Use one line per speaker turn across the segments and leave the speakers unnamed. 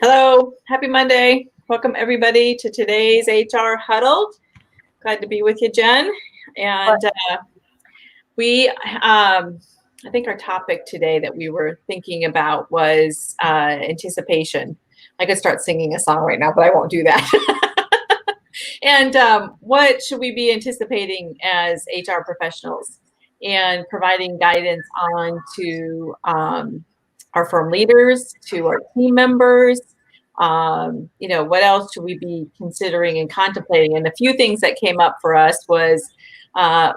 Hello, happy Monday. Welcome everybody to today's HR Huddle. Glad to be with you, Jen. And I think our topic today that we were thinking about was anticipation. I could start singing a song right now, but I won't do that. And what should we be anticipating as HR professionals and providing guidance on to our firm leaders, to our team members? What else should we be considering and contemplating? And a few things that came up for us was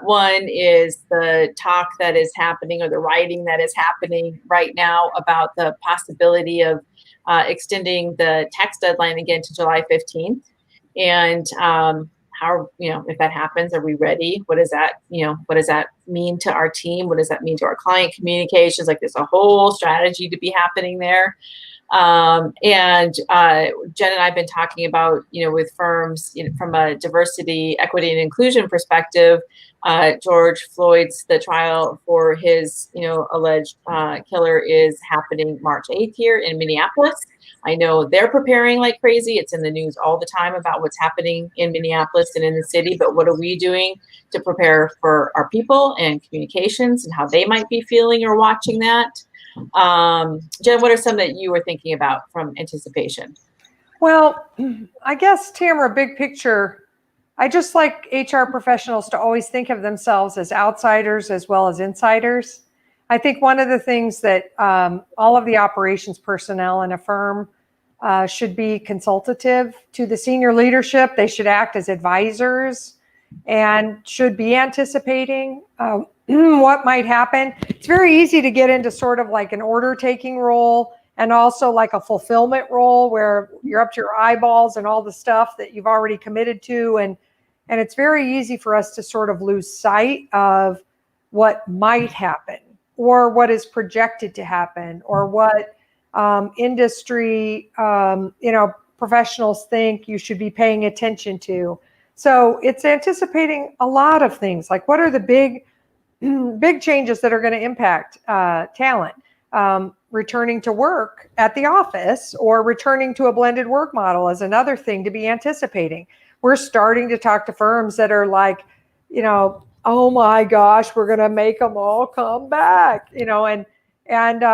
one is the talk that is happening or the writing that is happening right now about the possibility of extending the tax deadline again to July 15th. And how, if that happens, are we ready? What does that mean to our team? What does that mean to our client communications? Like there's a whole strategy to be happening there. And Jen and I have been talking about, with firms, from a diversity, equity, and inclusion perspective. George Floyd's, the trial for his, alleged killer is happening March 8th here in Minneapolis. I know they're preparing like crazy. It's in the news all the time about what's happening in Minneapolis and in the city. But what are we doing to prepare for our people and communications and how they might be feeling or watching that? Jen, what are some that you were thinking about from anticipation?
Well, I guess, Tamera, big picture, I just like HR professionals to always think of themselves as outsiders as well as insiders. I think one of the things that all of the operations personnel in a firm should be consultative to the senior leadership. They should act as advisors and should be anticipating what might happen. It's very easy to get into sort of like an order taking role and also like a fulfillment role where you're up to your eyeballs and all the stuff that you've already committed to. And it's very easy for us to sort of lose sight of what might happen or what is projected to happen or what industry, professionals think you should be paying attention to. So it's anticipating a lot of things, like what are the big changes that are going to impact talent, returning to work at the office or returning to a blended work model is another thing to be anticipating. We're starting to talk to firms that are like, oh my gosh, we're going to make them all come back, and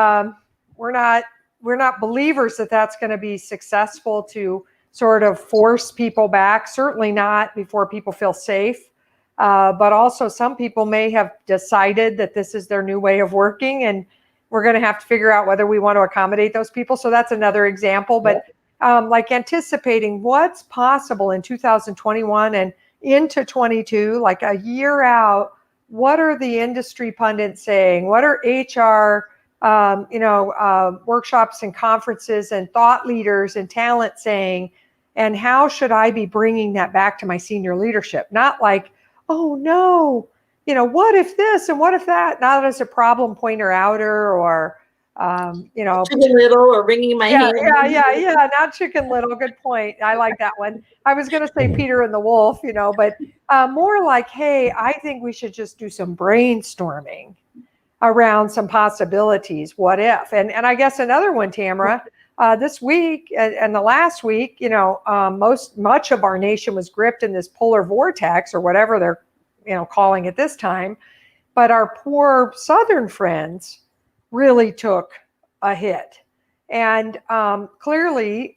we're not believers that that's going to be successful to sort of force people back, certainly not before people feel safe. But also some people may have decided that this is their new way of working, and we're going to have to figure out whether we want to accommodate those people. So that's another example. But like anticipating what's possible in 2021 and into 22, like a year out, what are the industry pundits saying? What are HR workshops and conferences and thought leaders and talent saying? And how should I be bringing that back to my senior leadership? Not like, oh no, what if this and what if that? Not as a problem pointer outer or,
Chicken Little or ringing my hand.
Yeah. Not Chicken Little. Good point. I like that one. I was going to say Peter and the Wolf, but more like, hey, I think we should just do some brainstorming around some possibilities. What if? And I guess another one, Tamera, this week and the last week, much of our nation was gripped in this polar vortex or whatever they're, calling it this time. But our poor Southern friends really took a hit. And clearly,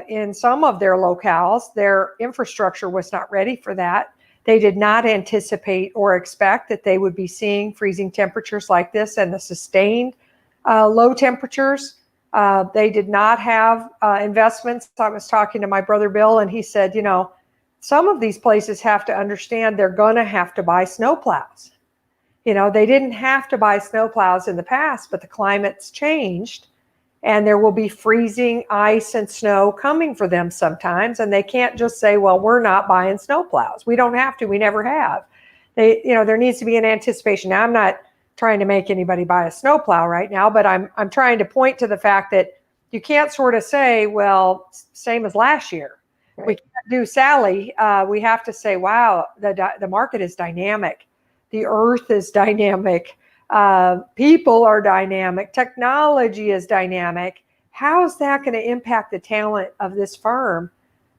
in some of their locales, their infrastructure was not ready for that. They did not anticipate or expect that they would be seeing freezing temperatures like this and the sustained low temperatures. They did not have investments. I was talking to my brother Bill, and he said, some of these places have to understand they're going to have to buy snowplows. They didn't have to buy snowplows in the past, but the climate's changed and there will be freezing ice and snow coming for them sometimes. And they can't just say, well, we're not buying snowplows. We don't have to. We never have. There needs to be an anticipation. Now, I'm not trying to make anybody buy a snowplow right now, but I'm trying to point to the fact that you can't sort of say, well, same as last year. Right. We can't do Sally. We have to say, wow, the market is dynamic. The earth is dynamic. People are dynamic. Technology is dynamic. how is that going to impact the talent of this firm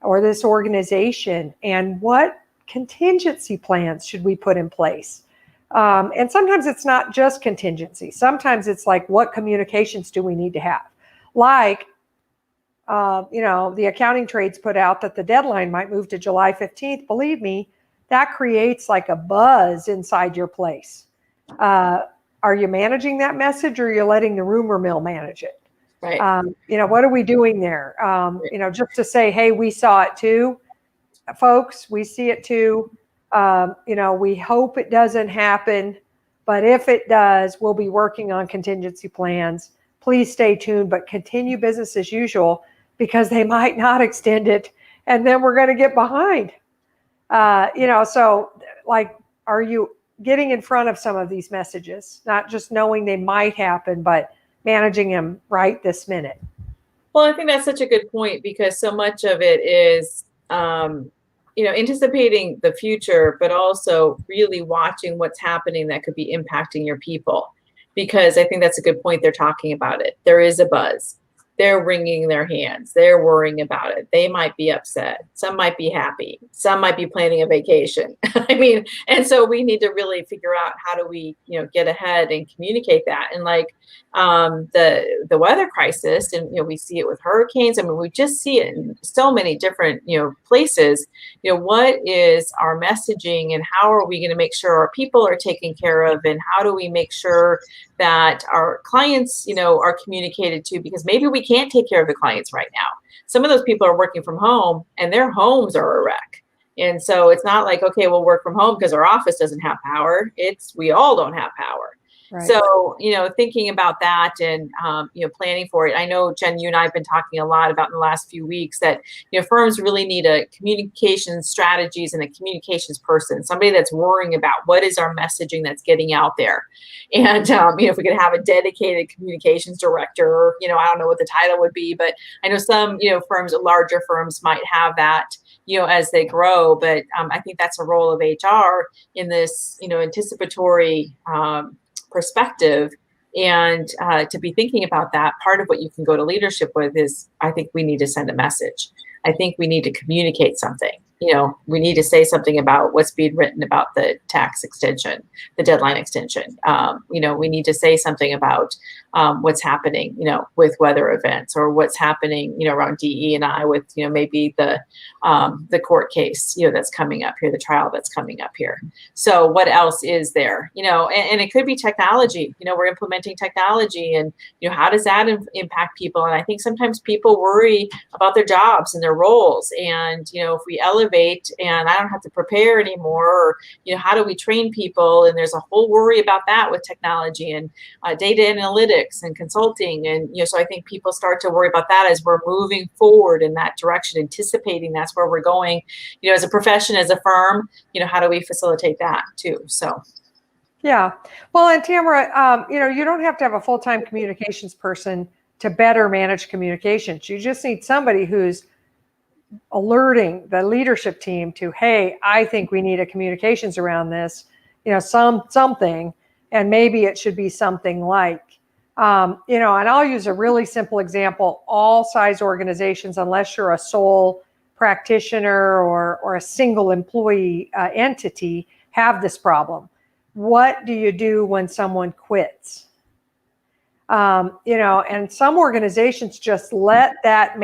or this organization? And what contingency plans should we put in place? And sometimes it's not just contingency. Sometimes it's like, what communications do we need to have? Like, the accounting trades put out that the deadline might move to July 15th. Believe me, that creates like a buzz inside your place. Are you managing that message, or are you letting the rumor mill manage it?
Right.
What are we doing there? Just to say, hey, we saw it too, folks, we see it too. We hope it doesn't happen, but if it does, we'll be working on contingency plans. Please stay tuned, but continue business as usual, because they might not extend it, and then we're going to get behind. So like, are you getting in front of some of these messages, not just knowing they might happen, but managing them right this minute?
Well, I think that's such a good point, because so much of it is, anticipating the future, but also really watching what's happening that could be impacting your people. Because I think that's a good point. They're talking about it. There is a buzz. They're wringing their hands. They're worrying about it. They might be upset. Some might be happy. Some might be planning a vacation. And so we need to really figure out, how do we, get ahead and communicate that. And like the weather crisis, and we see it with hurricanes. We just see it in so many different places. What is our messaging, and how are we going to make sure our people are taken care of, and how do we make sure that our clients, are communicated to? Because maybe we can't take care of the clients right now. Some of those people are working from home, and their homes are a wreck. And so it's not like, okay, we'll work from home because our office doesn't have power. It's, we all don't have power. Right. So, thinking about that, and, planning for it. I know, Jen, you and I have been talking a lot about in the last few weeks that, firms really need a communications strategies and a communications person, somebody that's worrying about what is our messaging that's getting out there. And, if we could have a dedicated communications director, I don't know what the title would be, but I know some, firms, larger firms might have that, as they grow. But I think that's a role of HR in this, anticipatory perspective. And to be thinking about that, part of what you can go to leadership with is, I think we need to send a message. I think we need to communicate something. We need to say something about what's being written about the tax extension, the deadline extension. We need to say something about what's happening, with weather events, or what's happening, around DE&I with, maybe the court case, that's coming up here, the trial that's coming up here. So what else is there, and it could be technology. We're implementing technology, and, how does that impact people? And I think sometimes people worry about their jobs and their roles. And, if we elevate, and I don't have to prepare anymore, or, how do we train people? And there's a whole worry about that with technology and data analytics and consulting. And, so I think people start to worry about that as we're moving forward in that direction, anticipating that's where we're going, as a profession, as a firm, how do we facilitate that too? So.
Yeah. Well, and Tamera, you don't have to have a full-time communications person to better manage communications. You just need somebody who's alerting the leadership team to, hey, I think we need a communications around this, something, and maybe it should be something like, and I'll use a really simple example. All size organizations, unless you're a sole practitioner or a single employee entity, have this problem. What do you do when someone quits? And some organizations just let that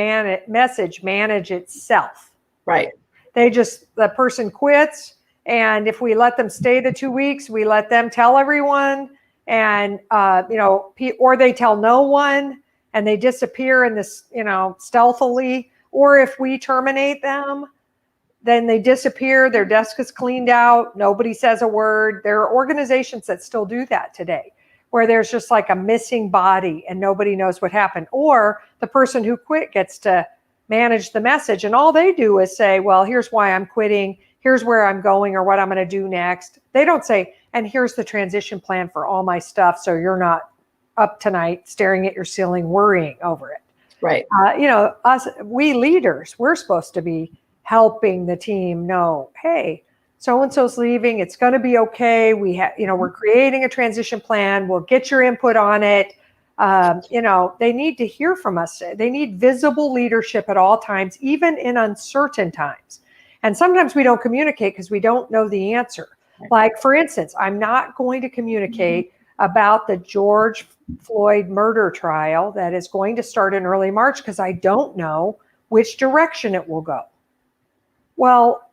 message manage itself.
Right.
The person quits, and if we let them stay the 2 weeks, we let them tell everyone, and, or they tell no one, and they disappear in this, stealthily. Or if we terminate them, then they disappear, their desk is cleaned out, nobody says a word. There are organizations that still do that today, where there's just like a missing body and nobody knows what happened. Or the person who quit gets to manage the message, and all they do is say, well, here's why I'm quitting, here's where I'm going, or what I'm going to do next. They don't say, and here's the transition plan for all my stuff, so you're not up tonight staring at your ceiling worrying over it.
Right.
We leaders, we're supposed to be helping the team know, hey, so-and-so's leaving, it's going to be okay. We're creating a transition plan. We'll get your input on it. They need to hear from us. They need visible leadership at all times, even in uncertain times. And sometimes we don't communicate because we don't know the answer. Like, for instance, I'm not going to communicate about the George Floyd murder trial that is going to start in early March because I don't know which direction it will go. Well,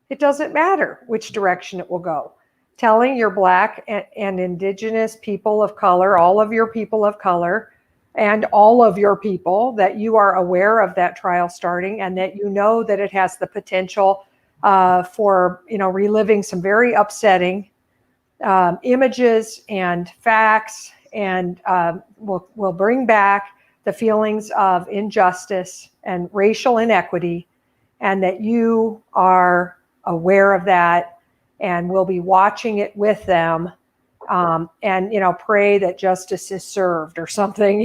it doesn't matter which direction it will go. Telling your Black and Indigenous people of color, all of your people of color, and all of your people that you are aware of that trial starting and that you know that it has the potential for reliving some very upsetting images and facts, and will bring back the feelings of injustice and racial inequity, and that you are aware of that and will be watching it with them, and pray that justice is served or something,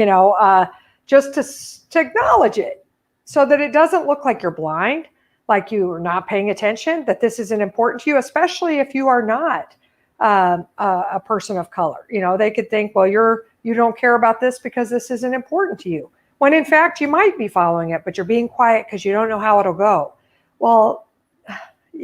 just to acknowledge it, so that it doesn't look like you're blind, like you are not paying attention, that this isn't important to you, especially if you are not a person of color. They could think, well, you don't care about this because this isn't important to you, when in fact you might be following it, but you're being quiet because you don't know how it'll go. Well,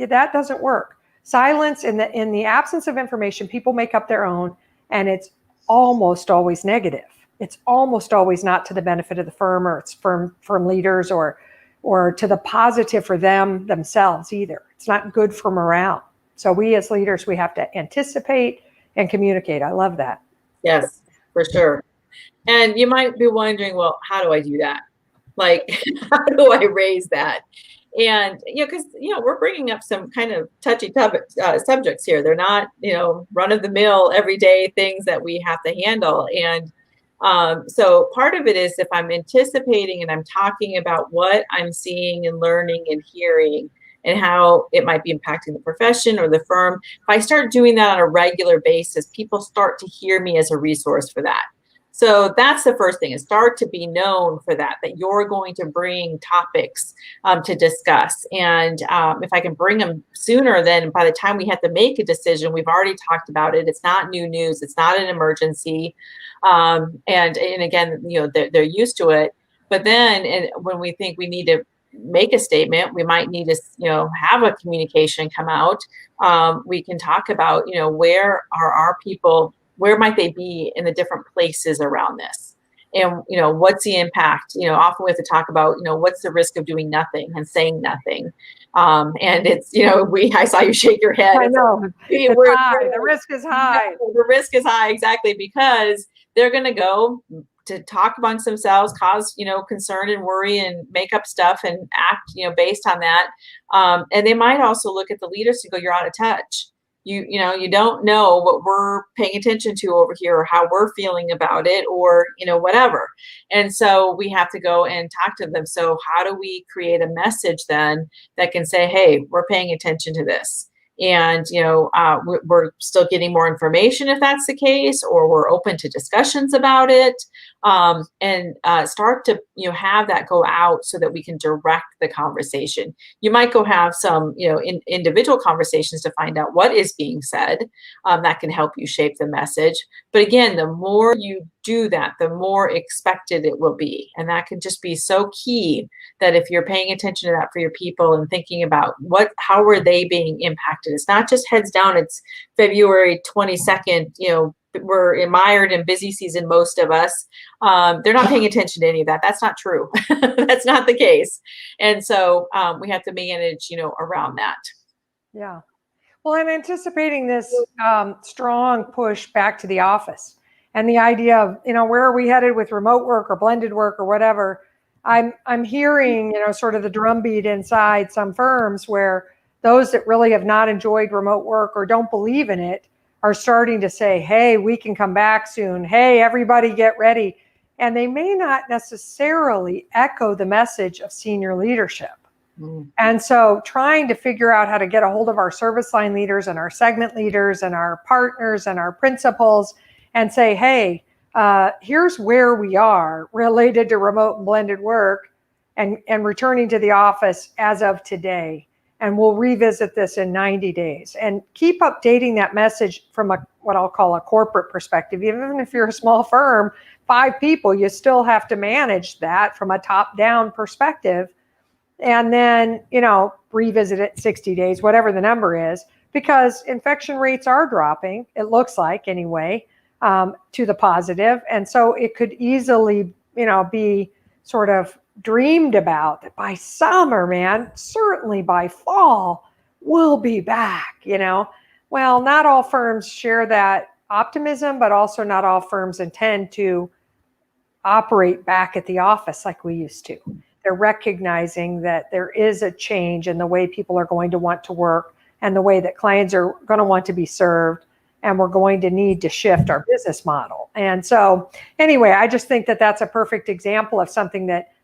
that doesn't work. Silence, in the absence of information, people make up their own, and it's almost always negative. It's almost always not to the benefit of the firm or its firm leaders, or to the positive for themselves either. It's not good for morale. So we as leaders, we have to anticipate and communicate. I love that.
Yes, for sure. And you might be wondering, well, how do I do that? Like, how do I raise that? And, because, we're bringing up some kind of touchy subjects here. They're not, run of the mill, everyday things that we have to handle. And so part of it is, if I'm anticipating and I'm talking about what I'm seeing and learning and hearing and how it might be impacting the profession or the firm, if I start doing that on a regular basis, people start to hear me as a resource for that. So that's the first thing, is start to be known for that you're going to bring topics to discuss. And if I can bring them sooner, then by the time we have to make a decision, we've already talked about it. It's not new news. It's not an emergency. And again, they're used to it. But then when we think we need to make a statement, we might need to, have a communication come out. We can talk about, where are our people, where might they be in the different places around this? And, what's the impact? Often we have to talk about, what's the risk of doing nothing and saying nothing? And it's, I saw you shake your head.
I know. It's high. The risk is high.
The risk is high, exactly, because they're going to go to talk amongst themselves, cause, concern and worry and make up stuff and act, based on that. And they might also look at the leaders and go, you're out of touch. You don't know what we're paying attention to over here, or how we're feeling about it, or, whatever. And so we have to go and talk to them. So how do we create a message then that can say, hey, we're paying attention to this? And, we're still getting more information if that's the case, or we're open to discussions about it, and start to, have that go out so that we can direct the conversation. You might go have some, individual conversations to find out what is being said. That can help you shape the message. But again, the more you do that, the more expected it will be. And that can just be so key, that if you're paying attention to that for your people and thinking about how are they being impacted? It's not just heads down. It's February 22nd, we're mired in busy season, most of us. They're not paying attention to any of that. That's not true. That's not the case. And so we have to manage, around that.
Yeah. Well, I'm anticipating this strong push back to the office, and the idea of, where are we headed with remote work or blended work or whatever. I'm hearing, sort of the drumbeat inside some firms, where those that really have not enjoyed remote work or don't believe in it are starting to say, hey, we can come back soon. Hey, everybody get ready. And they may not necessarily echo the message of senior leadership. And so trying to figure out how to get a hold of our service line leaders and our segment leaders and our partners and our principals and say, hey, here's where we are related to remote and blended work and returning to the office as of today. and we'll revisit this in 90 days. And keep updating that message from what I'll call a corporate perspective. Even if you're a small firm, 5 people, you still have to manage that from a top-down perspective. And then, revisit it 60 days, whatever the number is, because infection rates are dropping, it looks like anyway, to the positive. And so it could easily, be sort of dreamed about that by summer, man, certainly by fall, we'll be back, Well, not all firms share that optimism, but also not all firms intend to operate back at the office like we used to. They're recognizing that there is a change in the way people are going to want to work and the way that clients are going to want to be served. And we're going to need to shift our business model. And so anyway, I just think that that's a perfect example of something that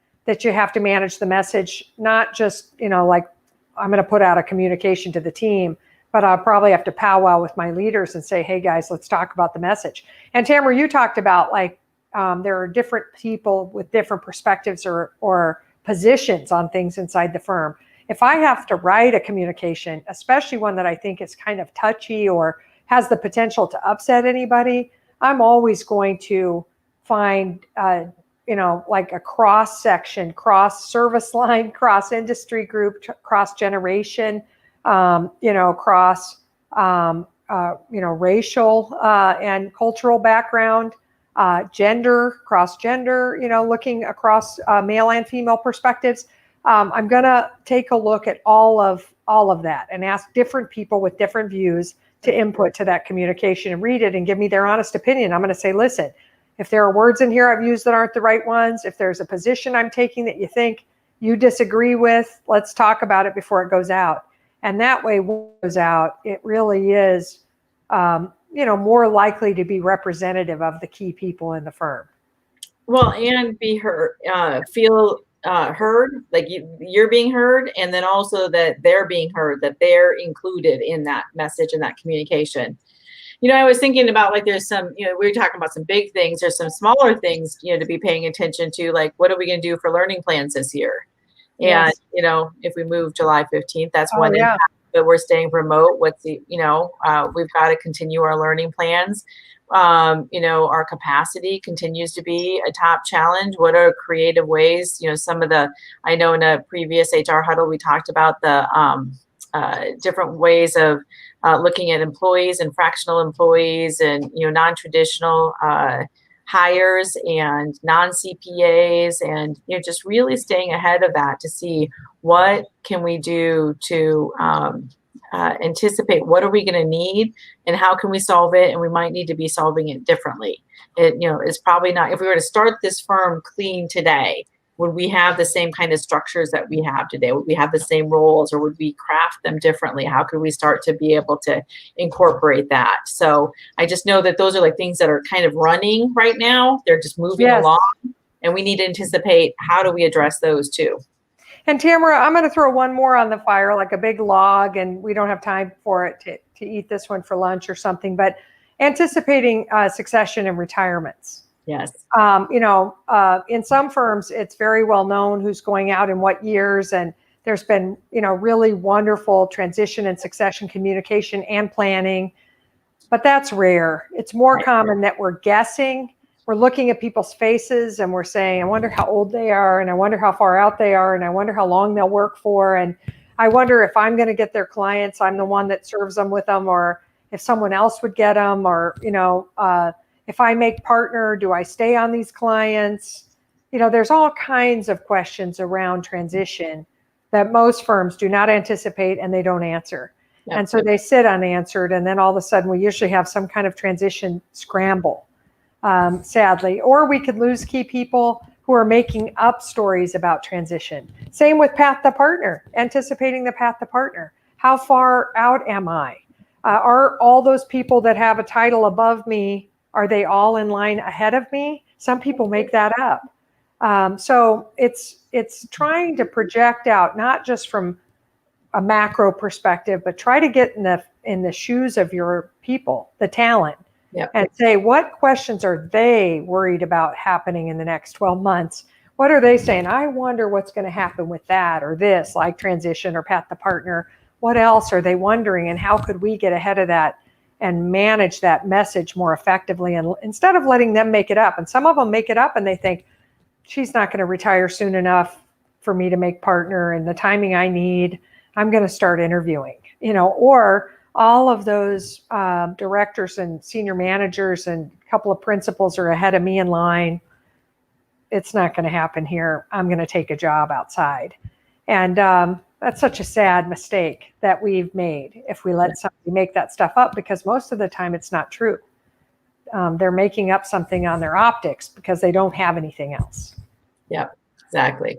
you have to manage the message, not just, like I'm going to put out a communication to the team, but I'll probably have to powwow with my leaders and say, hey guys, let's talk about the message. And Tamera, you talked about there are different people with different perspectives or positions on things inside the firm. If I have to write a communication, especially one that I think is kind of touchy or has the potential to upset anybody, I'm always going to find, like a cross section, cross service line, cross industry group, cross generation, cross, racial and cultural background, gender, cross gender, looking across male and female perspectives. I'm going to take a look at all of that and ask different people with different views to input to that communication and read it and give me their honest opinion. I'm going to say, listen, if there are words in here I've used that aren't the right ones, if there's a position I'm taking that you think you disagree with, let's talk about it before it goes out. And that way, when it goes out, it really is, more likely to be representative of the key people in the firm.
Well, and be heard, feel heard, like you're being heard, and then also that they're being heard, that they're included in that message and that communication. I was thinking about there's some, we were talking about some big things. There's some smaller things, to be paying attention to, like what are we going to do for learning plans this year? And,
Yes.
if we move July 15th, that's one impact, but we're staying remote. What's the, we've got to continue our learning plans. Our capacity continues to be a top challenge. What are creative ways? I know in a previous HR huddle, we talked about the different ways of looking at employees and fractional employees and, non-traditional hires and non-CPAs and, just really staying ahead of that to see what can we do to anticipate what are we going to need and how can we solve it, and we might need to be solving it differently. It's probably not, if we were to start this firm clean today, would we have the same kind of structures that we have today? Would we have the same roles, or would we craft them differently? How could we start to be able to incorporate that? So I just know that those are things that are kind of running right now. They're just moving along, and we need to anticipate how do we address those too.
And Tamera, I'm going to throw one more on the fire, like a big log, and we don't have time for it to eat this one for lunch or something, but anticipating succession and retirements.
Yes.
In some firms, it's very well known who's going out in what years, and there's been, really wonderful transition and succession communication and planning, but that's rare. It's more common that we're guessing. We're looking at people's faces and we're saying, I wonder how old they are, and I wonder how far out they are, and I wonder how long they'll work for, and I wonder if I'm going to get their clients, I'm the one that serves them with them, or if someone else would get them, or, if I make partner, do I stay on these clients? There's all kinds of questions around transition that most firms do not anticipate and they don't answer. Yep. And so they sit unanswered, and then all of a sudden we usually have some kind of transition scramble, sadly. Or we could lose key people who are making up stories about transition. Same with path to partner, anticipating the path to partner. How far out am I? Are all those people that have a title above me, are they all in line ahead of me? Some people make that up. So it's trying to project out, not just from a macro perspective, but try to get in the shoes of your people, the talent, and say, what questions are they worried about happening in the next 12 months? What are they saying? I wonder what's going to happen with that or this, like transition or path to partner. What else are they wondering? And how could we get ahead of that and manage that message more effectively? And instead of letting them make it up, and some of them make it up and they think, she's not going to retire soon enough for me to make partner and the timing I need. I'm going to start interviewing, or all of those directors and senior managers and a couple of principals are ahead of me in line. It's not going to happen here. I'm going to take a job outside. And that's such a sad mistake that we've made if we let somebody make that stuff up, because most of the time it's not true. They're making up something on their optics because they don't have anything else.
Yep, exactly.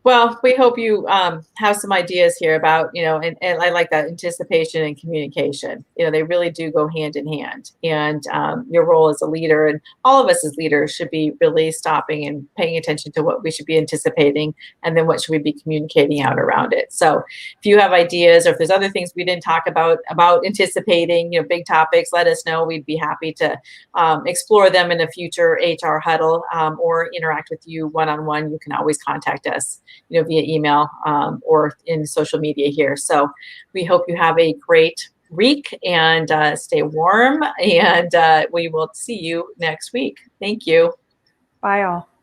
Well, we hope you have some ideas here about, and I like that anticipation and communication. They really do go hand in hand. And your role as a leader, and all of us as leaders, should be really stopping and paying attention to what we should be anticipating, and then what should we be communicating out around it. So if you have ideas, or if there's other things we didn't talk about anticipating, big topics, let us know. We'd be happy to explore them in a future HR huddle, or interact with you one-on-one. You can always contact us via email, or in social media here. So we hope you have a great week, and stay warm, and we will see you next week. Thank you.
Bye all.